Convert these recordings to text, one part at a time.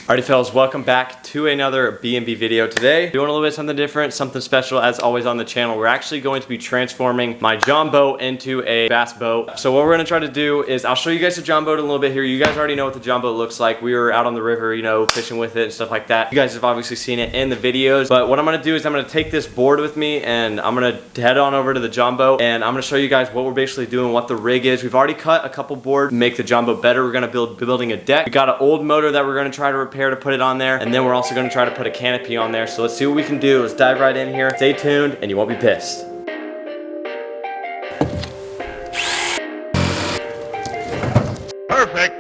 Alrighty fellas, welcome back to another B&B video. Today, doing a little bit something different, something special as always on the channel. We're actually going to be transforming my JON boat into a bass boat. So what we're gonna try to do is, I'll show you guys the JON boat in a little bit here. You guys already know what the JON boat looks like. We were out on the river, you know, fishing with it and stuff like that. You guys have obviously seen it in the videos, but what I'm gonna do is I'm gonna take this board with me and I'm gonna head on over to the JON boat and I'm gonna show you guys what we're basically doing, what the rig is. We've already cut a couple boards to make the JON boat better. We're gonna be building a deck. We got an old motor that we're gonna try to repair to put it on there. And then we're also gonna try to put a canopy on there. So let's see what we can do. Let's dive right in here. Stay tuned and you won't be pissed. Perfect.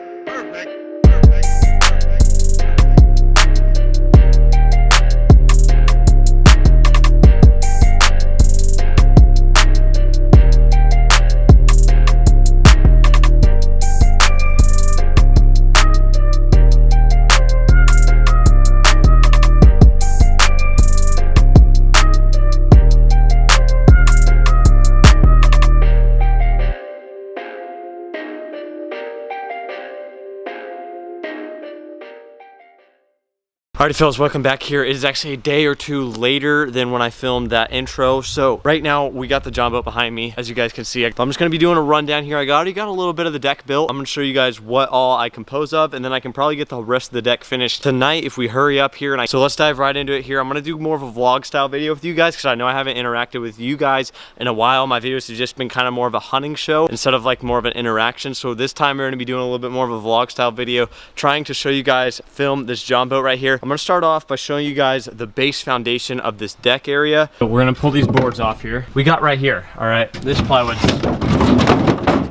Alrighty fellas, welcome back here. It is actually a day or two later than when I filmed that intro. So right now we got the JON boat behind me, as you guys can see. I'm just gonna be doing a rundown here. I already got a little bit of the deck built. I'm gonna show you guys what all I compose of, and then I can probably get the rest of the deck finished tonight if we hurry up here. So let's dive right into it here. I'm gonna do more of a vlog style video with you guys because I know I haven't interacted with you guys in a while. My videos have just been kind of more of a hunting show instead of like more of an interaction. So this time we're gonna be doing a little bit more of a vlog style video, trying to show you guys film this JON boat right here. I'm gonna start off by showing you guys the base foundation of this deck area. But we're gonna pull these boards off here. We got right here, all right, this plywood.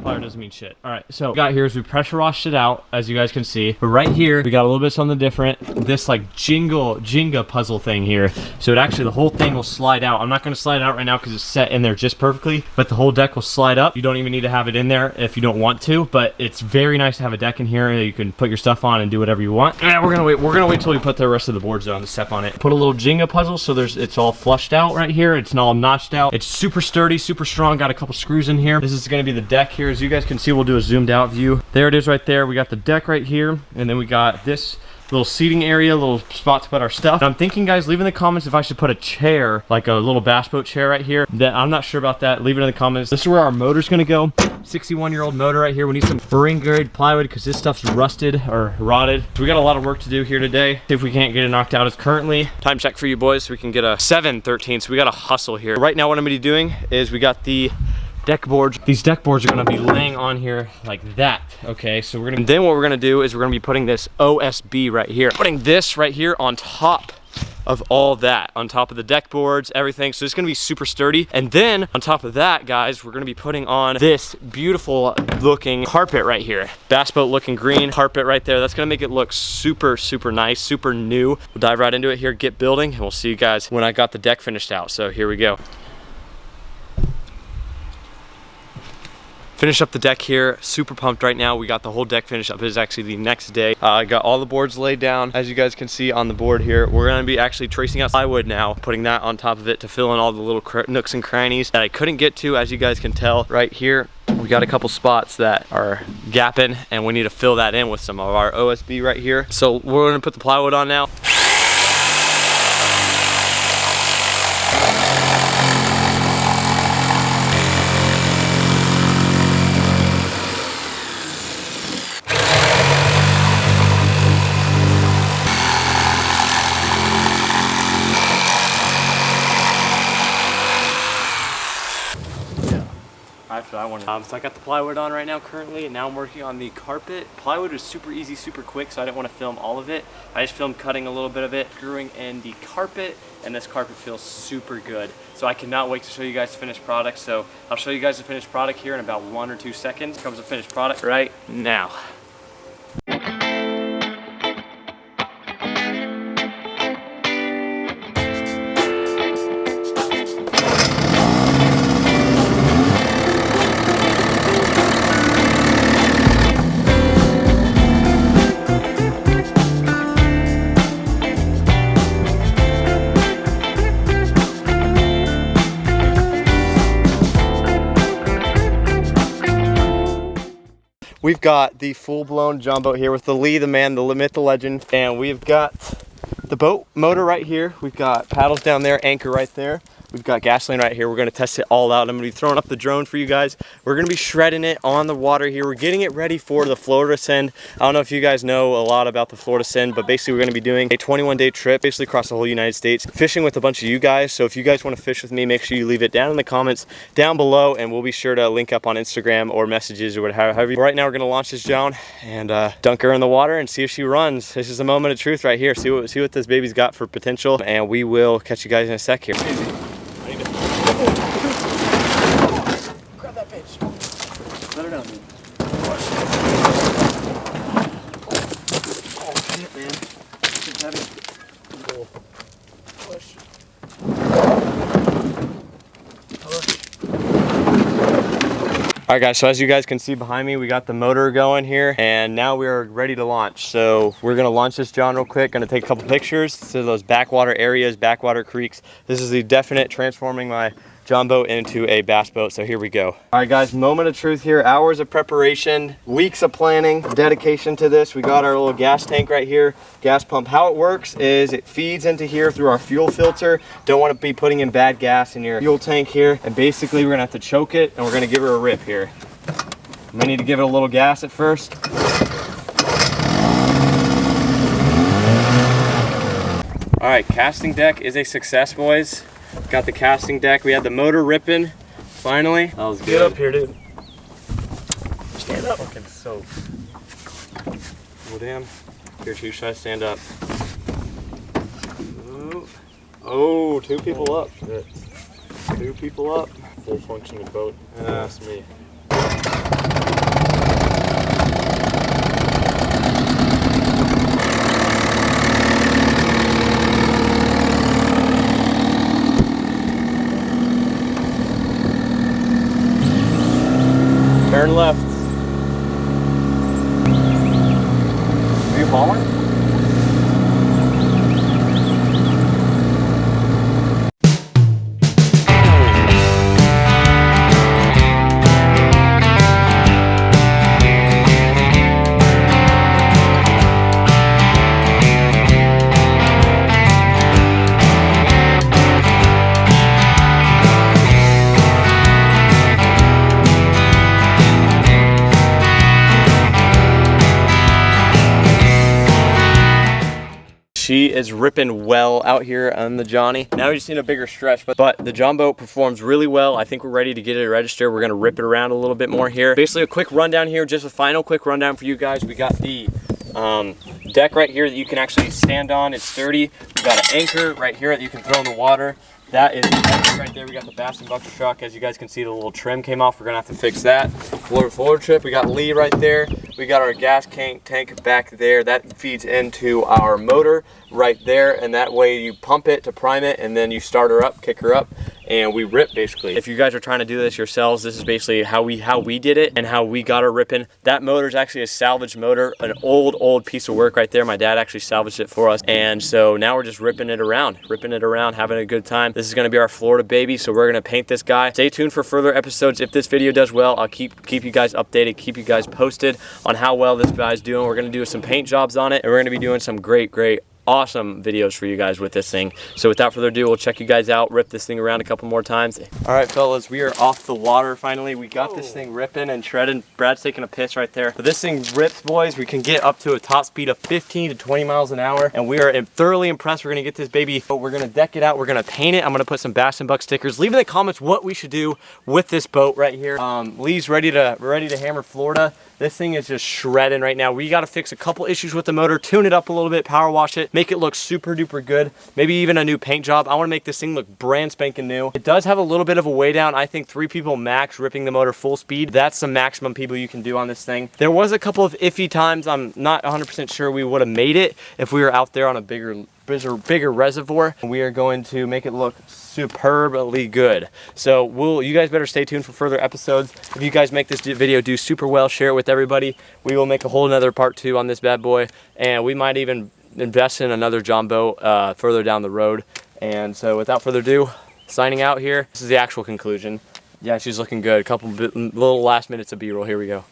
Doesn't mean shit. All right, so what we got here is we pressure washed it out, as you guys can see. But right here, we got a little bit something different. This like Jenga puzzle thing here. So it actually, the whole thing will slide out. I'm not gonna slide it out right now because it's set in there just perfectly, but the whole deck will slide up. You don't even need to have it in there if you don't want to, but it's very nice to have a deck in here that you can put your stuff on and do whatever you want. And we're gonna wait till we put the rest of the boards on to step on it. Put a little Jenga puzzle so it's all flushed out right here. It's all notched out. It's super sturdy, super strong. Got a couple screws in here. This is gonna be the deck here. As you guys can see, we'll do a zoomed out view. There it is right there. We got the deck right here, and then we got this little seating area, little spot to put our stuff. And I'm thinking, guys, leave in the comments if I should put a chair, like a little bass boat chair right here. I'm not sure about that. Leave it in the comments. This is where our motor's gonna go. 61-year-old motor right here. We need some marine grade plywood because this stuff's rusted or rotted. So we got a lot of work to do here today. See if we can't get it knocked out. It's currently time check for you boys so we can get a 7:13. So we got to hustle here. Right now what I'm gonna be doing is we got the deck boards. These deck boards are gonna be laying on here like that, okay? So we're gonna, then what we're gonna do is we're gonna be putting this OSB right here. Putting this right here on top of all that, on top of the deck boards, everything. So it's gonna be super sturdy. And then on top of that, guys, we're gonna be putting on this beautiful looking carpet right here. Bass boat looking green carpet right there. That's gonna make it look super, super nice, super new. We'll dive right into it here, get building, and we'll see you guys when I got the deck finished out. So here we go. Finish up the deck here, super pumped right now. We got the whole deck finished up. It is actually the next day. I got all the boards laid down, as you guys can see on the board here. We're gonna be actually tracing out plywood now, putting that on top of it to fill in all the little nooks and crannies that I couldn't get to, as you guys can tell right here. We got a couple spots that are gapping and we need to fill that in with some of our OSB right here. So we're gonna put the plywood on now. So I got the plywood on right now currently, and now I'm working on the carpet. Plywood was super easy, super quick, so I didn't want to film all of it. I just filmed cutting a little bit of it, screwing in the carpet, and this carpet feels super good. So I cannot wait to show you guys the finished product. So I'll show you guys the finished product here in about 1 or 2 seconds. Here comes the finished product right now. we've got the full-blown John boat here with the Lee, the man, the myth, the legend, and we've got the boat motor right here. We've got paddles down there, anchor right there. We've got gasoline right here. We're gonna test it all out. I'm gonna be throwing up the drone for you guys. We're gonna be shredding it on the water here. We're getting it ready for the Florida Send. I don't know if you guys know a lot about the Florida Send, but basically we're gonna be doing a 21-day trip, basically across the whole United States, fishing with a bunch of you guys. So if you guys wanna fish with me, make sure you leave it down in the comments down below, and we'll be sure to link up on Instagram or messages or whatever. Right now we're gonna launch this JON and dunk her in the water and see if she runs. This is a moment of truth right here. See what this baby's got for potential, and we will catch you guys in a sec here. Grab that bitch. Let her down, dude. Oh shit, man. It's heavy. Push. All right guys, so as you guys can see behind me, we got the motor going here, and now we are ready to launch. So we're gonna launch this JON real quick, gonna take a couple pictures to those backwater areas, backwater creeks. This is the definite transforming my JON boat into a bass boat, so here we go. All right guys, moment of truth here. Hours of preparation, weeks of planning, dedication to this. We got our little gas tank right here, gas pump. How it works is it feeds into here through our fuel filter. Don't want to be putting in bad gas in your fuel tank here. And basically we're gonna have to choke it, and we're gonna give her a rip here. We need to give it a little gas at first. All right, casting deck is a success, boys. Got the casting deck. We had the motor ripping. Finally, that was good. Get up here, dude. Stand up. Fucking soap. Oh damn. Here, two should I stand up? Oh, two people up. Shit. Two people up. Full functioning boat. That's me. Turn left. Are you hauling? She is ripping well out here on the Johnny. Now we just need a bigger stretch, but the JON boat performs really well. I think we're ready to get it registered. We're gonna rip it around a little bit more here. Basically a quick rundown here, just a final quick rundown for you guys. We got the deck right here that you can actually stand on. It's sturdy. We got an anchor right here that you can throw in the water. That is right there. We got the Bass and Bucket truck. As you guys can see, the little trim came off. We're gonna have to fix that. Forward trip. We got Lee right there. We got our gas tank back there. That feeds into our motor right there, and that way you pump it to prime it, and then you start her up, kick her up, and we rip basically. If you guys are trying to do this yourselves, this is basically how we did it and how we got her ripping. That motor is actually a salvage motor, an old piece of work right there. My dad actually salvaged it for us, and so now we're just ripping it around, having a good time. This is gonna be our Florida baby, so we're gonna paint this guy. Stay tuned for further episodes. If this video does well, I'll keep you guys updated, keep you guys posted on how well this guy's doing. We're gonna do some paint jobs on it, and we're gonna be doing some great awesome videos for you guys with this thing. So without further ado, we'll check you guys out, rip this thing around a couple more times. All right, fellas, we are off the water finally. We got this thing ripping and shredding. Brad's taking a piss right there. But this thing rips, boys. We can get up to a top speed of 15 to 20 miles an hour, and we are thoroughly impressed. We're gonna get this baby, but we're gonna deck it out. We're gonna paint it. I'm gonna put some Bass and Buck stickers. Leave in the comments what we should do with this boat right here. Lee's ready to hammer Florida. This thing is just shredding right now. We got to fix a couple issues with the motor, tune it up a little bit, power wash it, make it look super duper good. Maybe even a new paint job. I want to make this thing look brand spanking new. It does have a little bit of a weigh down. I think 3 people max ripping the motor full speed. That's the maximum people you can do on this thing. There was a couple of iffy times. I'm not 100% sure we would have made it if we were out there on a bigger reservoir. We are going to make it look superbly good. So you guys better stay tuned for further episodes. If you guys make this video do super well, share it with everybody. We will make a whole another part 2 on this bad boy, and we might even invest in another JON boat further down the road. And so without further ado, signing out here. This is the actual conclusion. Yeah, she's looking good. A couple little last minutes of B-roll. Here we go.